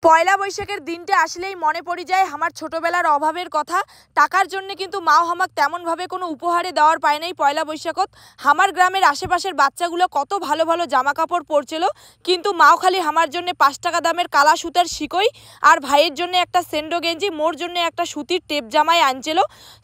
পয়লা বৈশাখের দিনটা আসলেই মনে পড়ে যায় আমার ছোটবেলার অভাবের কথা। টাকার জন্য কিন্তু মাও আমাকে তেমনভাবে কোনো উপহারে দেওয়ার পায় নাই। পয়লা বৈশাখত আমার গ্রামের আশেপাশের বাচ্চাগুলো কত ভালো ভালো জামা কাপড় পরছিল, কিন্তু মাও খালি আমার জন্য 5 টাকা দামের কালা সুতার শিকই আর ভাইয়ের জন্য একটা সেন্ডো গেঞ্জি, মোর জন্য একটা সুতির টেপ জামাই আনছিল।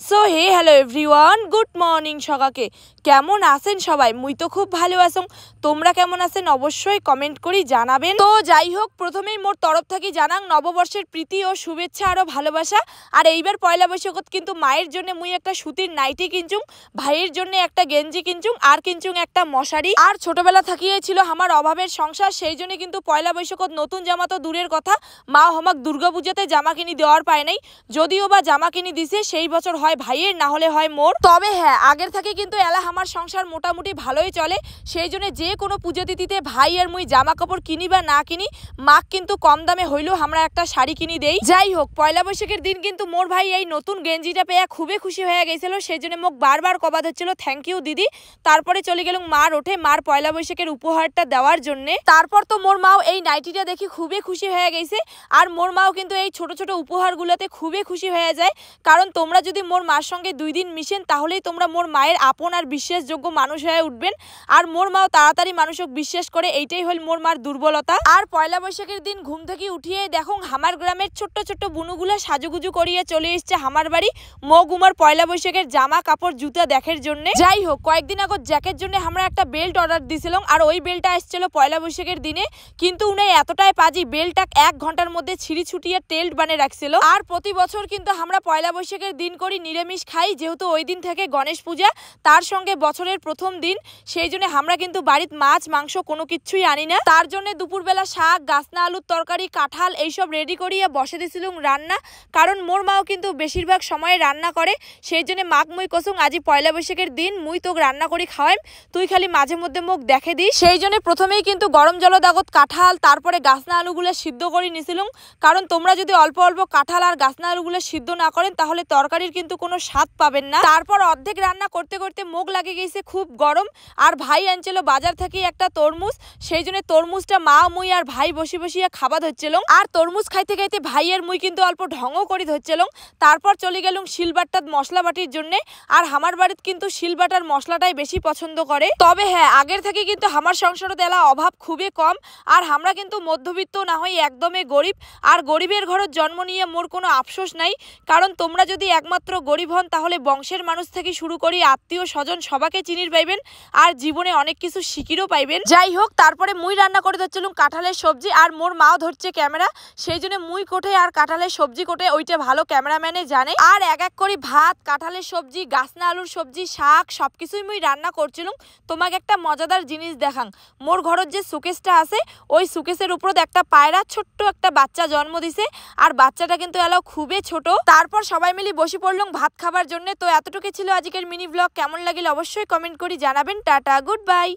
So hey hello everyone, good morning সকাকে। কেমন আছেন সবাই? মুই তো খুব ভালো আছং। তোমরা কেমন আছেন অবশ্যই কমেন্ট করি জানাবেন। তো যাই হোক, প্রথমেই মোর তরফ থেকে জানাং নববর্ষের প্রীতি ও শুভেচ্ছা আরও ভালোবাসা। আর এইবার পয়লা বৈশাখত কিন্তু মায়ের জন্য মুই একটা সুতির নাইটি কিনছুং, ভাইয়ের জন্য একটা গেঞ্জি কিনছুং, আর কিনছুং একটা মশারি। আর ছোটবেলা থাকিয়ে ছিল আমার অভাবের সংসার, সেই জন্য কিন্তু পয়লা বৈশাখত নতুন জামা তো দূরের কথা, মা আমাকে দুর্গাপূজাতে জামা কিনি দেওয়ার পায় নাই। যদিও বা জামা কিনি দিছে, সেই বছর হয় ভাইয়ের, না হলে হয় মোর। তবে হ্যাঁ, আগের থেকে কিন্তু এলা আমার সংসার মোটামুটি ভালোই চলে, সেই জন্য যে কোনো পূজা তিথিতে ভাই আর মুই জামা কাপড় কিনি বা না কিনি, মাক কিন্তু কম দামে হইলেও আমরা একটা শাড়ি কিনি দেই। যাই হোক, পয়লা বৈশাখের দিন কিন্তু মোর ভাই এই নতুন গেঞ্জিটা পেয়ে খুবই খুশি হয়ে গেছিল, সেই জন্য মোক বারবার কবাদ হচ্ছিল থ্যাংক ইউ দিদি। তারপরে চলে গেলাম মার ওঠে, মার পয়লা বৈশাখের উপহারটা দেওয়ার জন্য। তারপর তো মোর মাও এই নাইটিটা দেখি খুবই খুশি হয়ে গেছে। আর মোর মাও কিন্তু এই ছোট ছোট উপহারগুলোতে খুবই খুশি হয়ে যায়, কারণ তোমরা যদি মোর মার সঙ্গে 2 দিন মিশেন তাহলেই তোমরা মোর মায়ের আপন আর বিশ্বাসযোগ্য মানুষ হয়ে উঠবেন। আর মোর মাও তাড়াতাড়ি মানুষকে বিশ্বাস করে, এইটাই হল মোর মার দুর্বলতা। আর পয়লা বৈশাখের দিন ঘুম থেকে উঠিয়ে দেখো আমার গ্রামের ছোট্ট ছোট্ট বুনুগুলা সাজুগুজু করিয়ে চলে এসছে আমার বাড়ি মগ উমার পয়লা বৈশাখের জামা কাপড় জুতা দেখার জন্য। যাই হোক, কয়েকদিন আগত জ্যাকের জন্য আমরা একটা বেল্ট অর্ডার দিছিলাম, আর ওই বেল্টটা আসছিল পয়লা বৈশাখের দিনে, কিন্তু উনি এতটাই পাজি বেল্টটা 1 ঘন্টার মধ্যে ছিঁড়ি ছুটিয়ে টেল্ট বানিয়ে রাখছিল। আর প্রতি বছর কিন্তু আমরা পয়লা বৈশাখের দিন করি নিরামিষ খাই, যেহেতু ওই দিন থেকে গণেশ পূজা, তার সঙ্গে বছরের প্রথম দিন, সেই জন্য আমরা কিন্তু বাড়িতে মাছ মাংস কোনো কিছুই আনি না। তার জন্য দুপুরবেলা শাক, গাছনা আলুর তরকারি, কাঁঠাল এইসব রেডি করিয়ে বসে দিয়েছিলাম রান্না, কারণ মোর মাও কিন্তু বেশিরভাগ সময় রান্না করে, সেই জন্য মাক মুই কসুং আজি পয়লা বৈশাখের দিন মুই তোকে রান্না করি খাওয়াইম, তুই খালি মাঝে মধ্যে মুখ দেখে দিস। সেই জন্য প্রথমেই কিন্তু গরম জল দাগত কাঁঠাল তারপরে গাছনা আলুগুলো সিদ্ধ করে নিছিলাম, কারণ তোমরা যদি অল্প অল্প কাঁঠাল আর গাছনা আলুগুলো সিদ্ধ না করেন তাহলে তরকারির কিন্তু কোনো স্বাদ পাবেন না। তারপর অর্ধেক রান্না করতে করতে মুখ লাগে গেছে খুব গরম, আর ভাই আনছিল বাজার থেকে একটা তরমুজ, সেই জন্য তরমুজটা মা মুই আর ভাই বসে বসিয়ে খাবার ধরছিল। আর তরমুজ খাইতে খাইতে ভাই আর মুই কিন্তু অল্প ঢঙও করে ধরছিল। তারপর চলে গেলুম শিলবাট্টাত মশলা বাটির জন্য, আর আমার বাড়িতে কিন্তু শিলবাটার মশলাটাই বেশি পছন্দ করে। তবে হ্যাঁ, আগের থেকে কিন্তু আমার সংসারত এলা অভাব খুবই কম, আর আমরা কিন্তু মধ্যবিত্ত না হই একদমই গরিব। আর গরিবের ঘরের জন্ম নিয়ে মোর কোনো আফসোস নাই, কারণ তোমরা যদি একমাত্র গরিব হন তাহলে বংশের মানুষ থেকে শুরু করি আত্মীয় স্বজন সবাকে চিনির পাইবেন, আর জীবনে অনেক কিছু শিখিরও পাইবেন। যাই হোক, তারপরে মুই রান্না করে ধরছিলাম কাঁঠালের সবজি, আর মোর মাও ধরছে ক্যামেরা, সেই জন্য মুই কোটে আর কাঁঠালের সবজি কোটে ওইটা ভালো ক্যামেরাম্যানে জানে। আর এক এক করে ভাত, কাঁঠালের সবজি, গাছনা আলুর সবজি, শাক সবকিছুই মুই রান্না করছিলাম। তোমাকে একটা মজাদার জিনিস দেখাং, মোর ঘরের যে সুকেসটা আছে ওই সুকেসের উপর একটা পায়রা ছোট্ট একটা বাচ্চা জন্ম দিছে, আর বাচ্চাটা কিন্তু এলাও খুবই ছোট। তারপর সবাই মিলে বসে পড়লাম ভাত খাবার জন্য। তো এতটুকু ছিল আজকের মিনি ব্লগ, কেমন লাগিল অবশ্যই কমেন্ট করে জানাবেন। Tata, good bye.